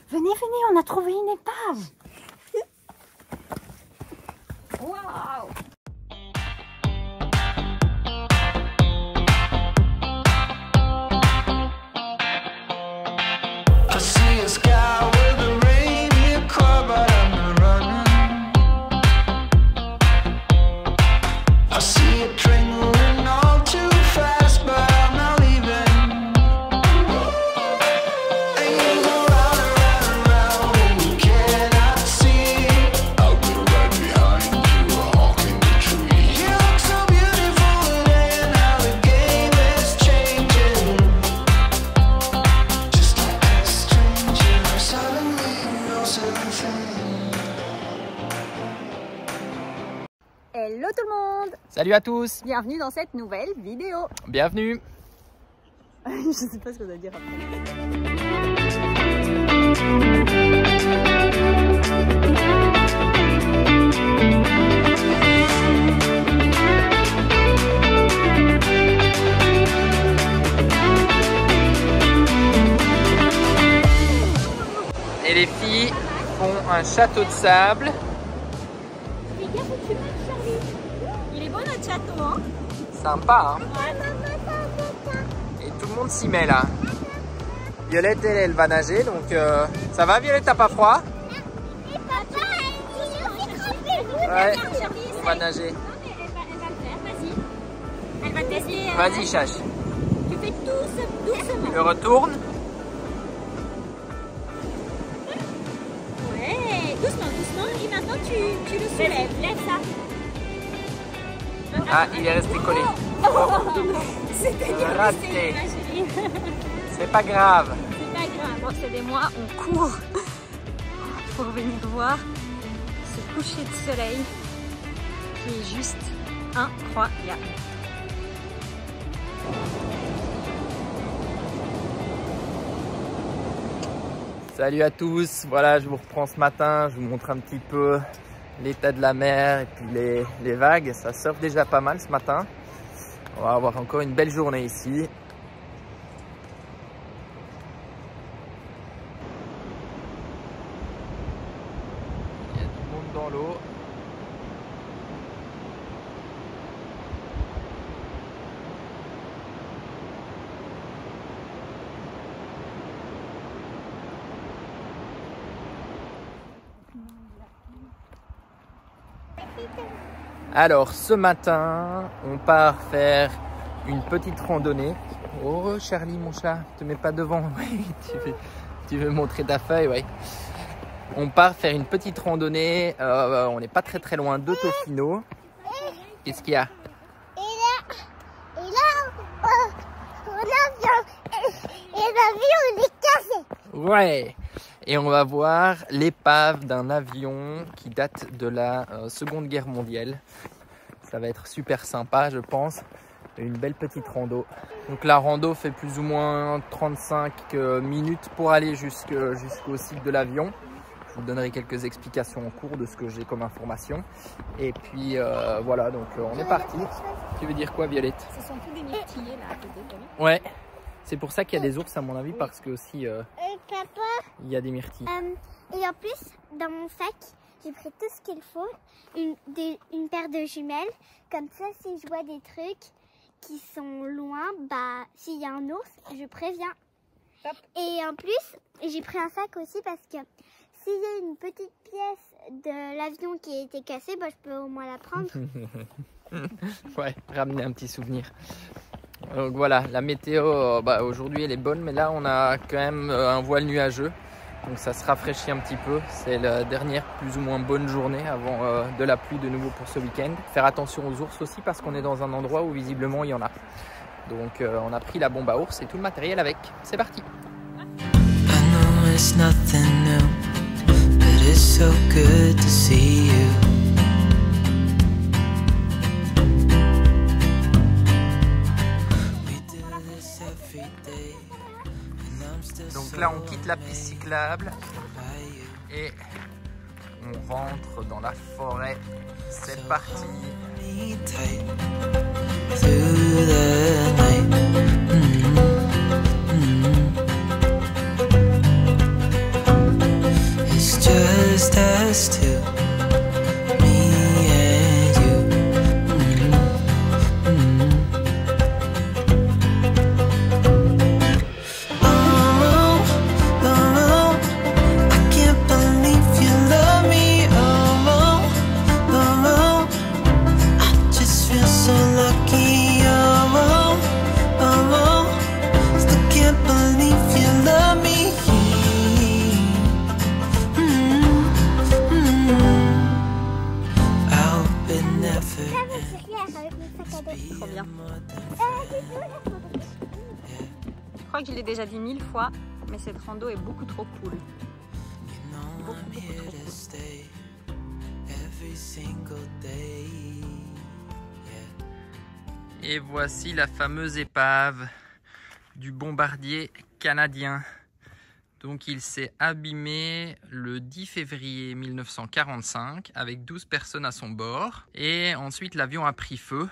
Venez, venez, on a trouvé une épave. Waouh! Hello tout le monde! Salut à tous! Bienvenue dans cette nouvelle vidéo! Bienvenue! Je sais pas ce qu'on va dire après. Et les filles font un château de sable. Il est beau notre château, hein? Sympa, hein? Et tout le monde s'y met là. Violette, elle va nager, donc ça va Violette, t'as pas froid? Ouais, on va nager. Elle va tester. Vas-y, Chache. Tu fais doucement. Je retourne. Ouais, doucement. Et maintenant tu le soulèves. Lève ça. Ah, il est resté collé. C'était raté. C'est pas grave. C'est pas grave. Bon, c'est des mois, on court pour venir voir ce coucher de soleil qui est juste incroyable. Salut à tous, voilà, je vous reprends ce matin, je vous montre un petit peu l'état de la mer et puis les vagues. Ça surfe déjà pas mal ce matin. On va avoir encore une belle journée ici. Il y a du monde dans l'eau. Alors ce matin, on part faire une petite randonnée. Oh Charlie mon chat, te mets pas devant. Tu veux montrer ta feuille, ouais. On part faire une petite randonnée. On n'est pas très loin de Tofino. Qu'est-ce qu'il y a? L'avion est cassé. Ouais. Et on va voir l'épave d'un avion qui date de la Seconde Guerre mondiale. Ça va être super sympa, je pense. Une belle petite rando. Donc la rando fait plus ou moins 35 minutes pour aller jusqu'au site de l'avion. Je vous donnerai quelques explications en cours de ce que j'ai comme information. Et puis voilà, donc on est parti. Tu veux dire quoi, Violette? Ce sont tous des myrtillers là à côté, t'as vu? Ouais, c'est pour ça qu'il y a des ours à mon avis, parce que aussi Papa, il y a des myrtilles. et en plus, dans mon sac, j'ai pris tout ce qu'il faut. Une paire de jumelles. Comme ça, si je vois des trucs qui sont loin, bah, s'il y a un ours, je préviens. Top. Et en plus, j'ai pris un sac aussi parce que s'il y a une petite pièce de l'avion qui a été cassée, bah, je peux au moins la prendre. Ouais, ramener un petit souvenir. Donc voilà, la météo bah, aujourd'hui elle est bonne, mais là on a quand même un voile nuageux. Donc ça se rafraîchit un petit peu. C'est la dernière plus ou moins bonne journée avant de la pluie de nouveau pour ce week-end. Faire attention aux ours aussi parce qu'on est dans un endroit où visiblement il y en a. Donc on a pris la bombe à ours et tout le matériel avec. C'est parti. Donc là on quitte la piste cyclable et on rentre dans la forêt. C'est parti. just us two, me and you. Oh, oh, I can't believe you love me. Oh, oh, I just feel so lucky. Oh, oh, still can't believe you love me. Trop bien. Je crois que je l'ai déjà dit 1000 fois, mais cette rando est beaucoup trop cool. Beaucoup trop cool. Et voici la fameuse épave du bombardier canadien. Donc il s'est abîmé le 10 février 1945 avec 12 personnes à son bord. Et ensuite l'avion a pris feu.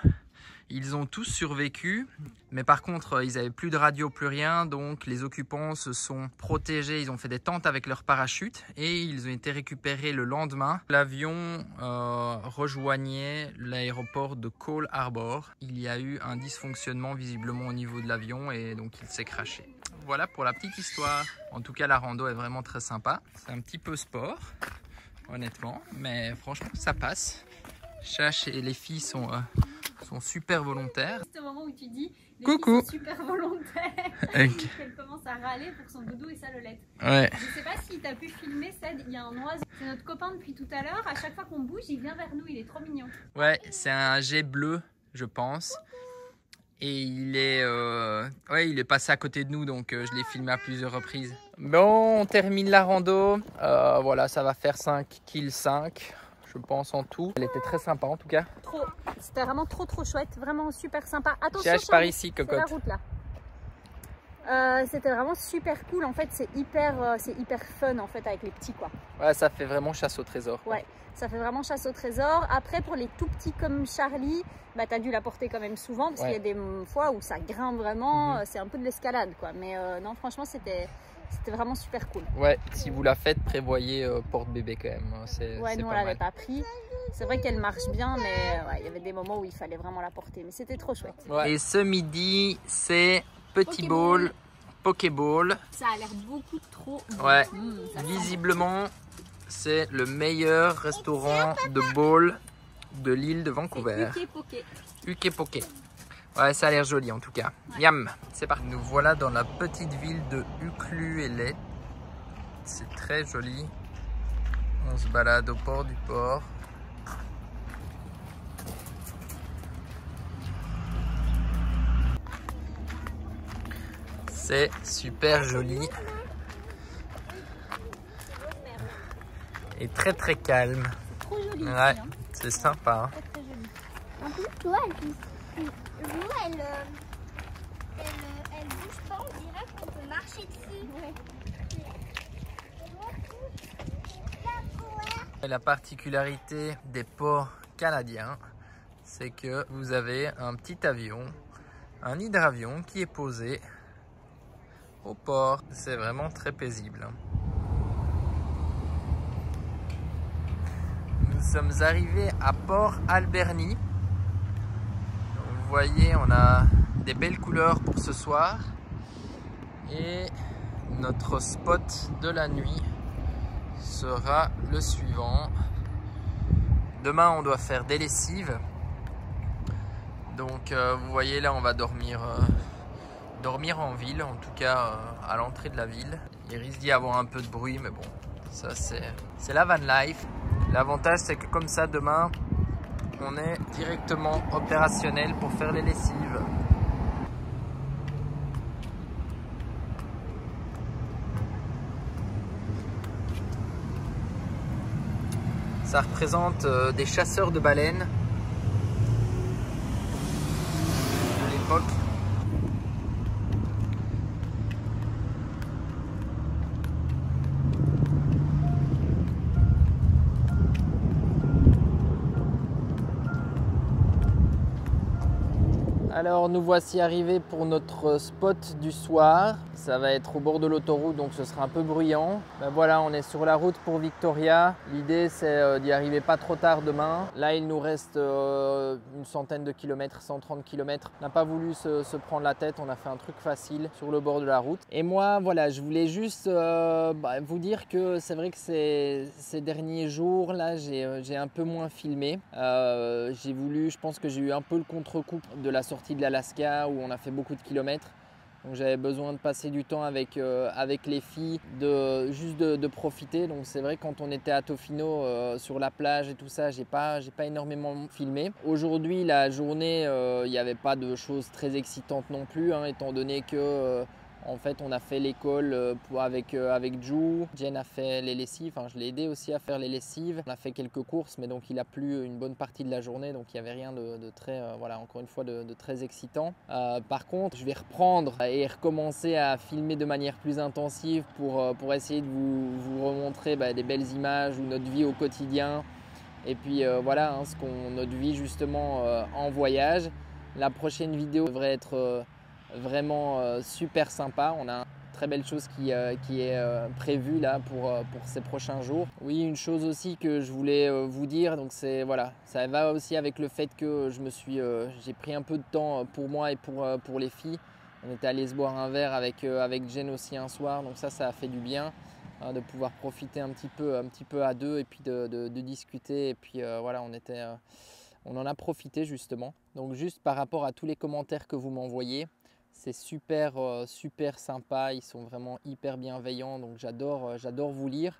Ils ont tous survécu, mais par contre ils n'avaient plus de radio, plus rien. Donc les occupants se sont protégés, ils ont fait des tentes avec leurs parachutes et ils ont été récupérés le lendemain. L'avion rejoignait l'aéroport de Cole Harbor. Il y a eu un dysfonctionnement visiblement au niveau de l'avion et donc il s'est crashé. Voilà pour la petite histoire. En tout cas, la rando est vraiment très sympa. C'est un petit peu sport, honnêtement, mais franchement, ça passe. Chache et les filles sont super volontaires. C'est au moment où tu dis les coucou, filles sont super volontaires. Okay. Elle commence à râler pour son doudou et sa lolette. Ouais. Je sais pas si tu as pu filmer ça. Il y a un oiseau. C'est notre copain depuis tout à l'heure. À chaque fois qu'on bouge, il vient vers nous. Il est trop mignon. Ouais, c'est un jet bleu, je pense. Et il est passé à côté de nous, donc je l'ai filmé à plusieurs reprises. Bon, on termine la rando. Voilà, ça va faire 5 kills 5, je pense en tout. Elle était très sympa en tout cas. C'était vraiment trop chouette, vraiment super sympa. Attention, Cherche par ici, cocotte. C'est la route là. C'était vraiment super cool. En fait, c'est hyper fun en fait avec les petits quoi. Ouais, ça fait vraiment chasse au trésor. Quoi. Ouais, ça fait vraiment chasse au trésor. Après, pour les tout petits comme Charlie, bah t'as dû la porter quand même souvent parce qu'il y a des fois où ça grimpe vraiment. C'est un peu de l'escalade quoi. Mais non, franchement, c'était vraiment super cool. Ouais, si vous la faites, prévoyez porte-bébé quand même. Ouais, nous on l'avait pas pris. C'est vrai qu'elle marche bien, mais il y avait des moments où il fallait vraiment la porter. Mais c'était trop chouette. Ouais. Et ce midi, c'est petit bowl, Pokéball. Ça a l'air beaucoup trop bon. Ouais, visiblement, c'est le meilleur restaurant de bowl de l'île de Vancouver. Uke Poké. Ouais, ça a l'air joli en tout cas. Ouais. Miam, c'est parti. Nous voilà dans la petite ville de Ucluelet. C'est très joli. On se balade au port du port. C'est super joli. Et très calme. C'est trop joli. Ouais, hein. C'est sympa. Très, très joli. En plus, toi, elle bouge pas, on dirait qu'on peut marcher dessus. Et la particularité des ports canadiens, c'est que vous avez un petit avion, un hydravion qui est posé au port. C'est vraiment très paisible. Nous sommes arrivés à Port Alberni. Vous voyez, on a des belles couleurs pour ce soir. Et notre spot de la nuit sera le suivant. Demain, on doit faire des lessives. Donc, vous voyez, là, on va dormir en ville, en tout cas à l'entrée de la ville. Il risque d'y avoir un peu de bruit, mais bon, ça c'est la van life. L'avantage, c'est que comme ça, demain, on est directement opérationnel pour faire les lessives. Ça représente des chasseurs de baleines de l'époque. Alors nous voici arrivés pour notre spot du soir. Ça va être au bord de l'autoroute, donc ce sera un peu bruyant. Ben voilà, on est sur la route pour Victoria. L'idée c'est d'y arriver pas trop tard demain. Là il nous reste une centaine de kilomètres, 130 kilomètres. On n'a pas voulu se prendre la tête, on a fait un truc facile sur le bord de la route. Et moi voilà, je voulais juste vous dire que c'est vrai que ces derniers jours là j'ai un peu moins filmé. J'ai voulu, je pense que j'ai eu un peu le contre-coup de la sortie de l'Alaska où on a fait beaucoup de kilomètres. Donc j'avais besoin de passer du temps avec les filles, juste de profiter. Donc c'est vrai quand on était à Tofino sur la plage et tout ça, j'ai pas énormément filmé. Aujourd'hui la journée, il n'y avait pas de choses très excitantes non plus, hein, étant donné que en fait, on a fait l'école avec Ju. Jen a fait les lessives. Enfin, je l'ai aidé aussi à faire les lessives. On a fait quelques courses, mais donc il a plu une bonne partie de la journée. Donc il n'y avait rien de très, voilà, encore une fois, de très excitant. Par contre, je vais reprendre et recommencer à filmer de manière plus intensive pour essayer de vous remontrer des belles images ou notre vie au quotidien. Et puis voilà, hein, notre vie justement en voyage. La prochaine vidéo devrait être vraiment super sympa. On a une très belle chose qui est prévue là pour ces prochains jours. Oui, une chose aussi que je voulais vous dire, donc c'est voilà, ça va aussi avec le fait que j'ai pris un peu de temps pour moi et pour les filles. On était allé se boire un verre avec Jen aussi un soir, donc ça a fait du bien de pouvoir profiter un petit peu à deux et puis de discuter. Et puis voilà, on en a profité justement. Donc juste par rapport à tous les commentaires que vous m'envoyez, c'est super sympa, ils sont vraiment hyper bienveillants, donc j'adore vous lire.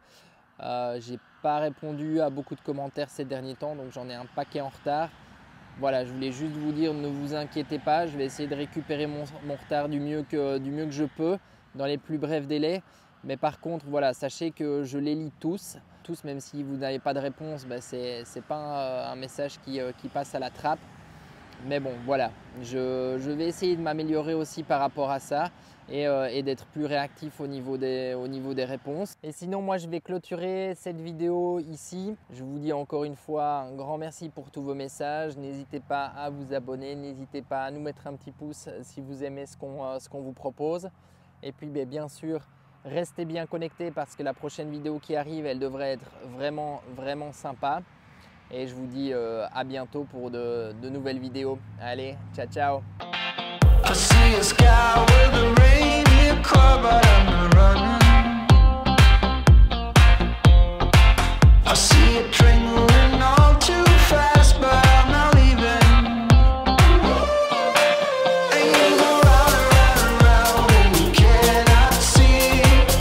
J'ai pas répondu à beaucoup de commentaires ces derniers temps, donc j'en ai un paquet en retard. Voilà, je voulais juste vous dire, ne vous inquiétez pas, je vais essayer de récupérer mon retard du mieux que je peux, dans les plus brefs délais. Mais par contre, voilà, sachez que je les lis tous, même si vous n'avez pas de réponse, c'est pas un message qui passe à la trappe. Mais bon, voilà, je vais essayer de m'améliorer aussi par rapport à ça et d'être plus réactif au niveau des réponses. Et sinon, moi, je vais clôturer cette vidéo ici. Je vous dis encore une fois un grand merci pour tous vos messages. N'hésitez pas à vous abonner, n'hésitez pas à nous mettre un petit pouce si vous aimez ce qu'on vous propose. Et puis, bien sûr, restez bien connectés parce que la prochaine vidéo qui arrive, elle devrait être vraiment, vraiment sympa. Et je vous dis à bientôt pour de nouvelles vidéos. Allez, ciao ciao. I see a sky with a reindeer car, but I'm running.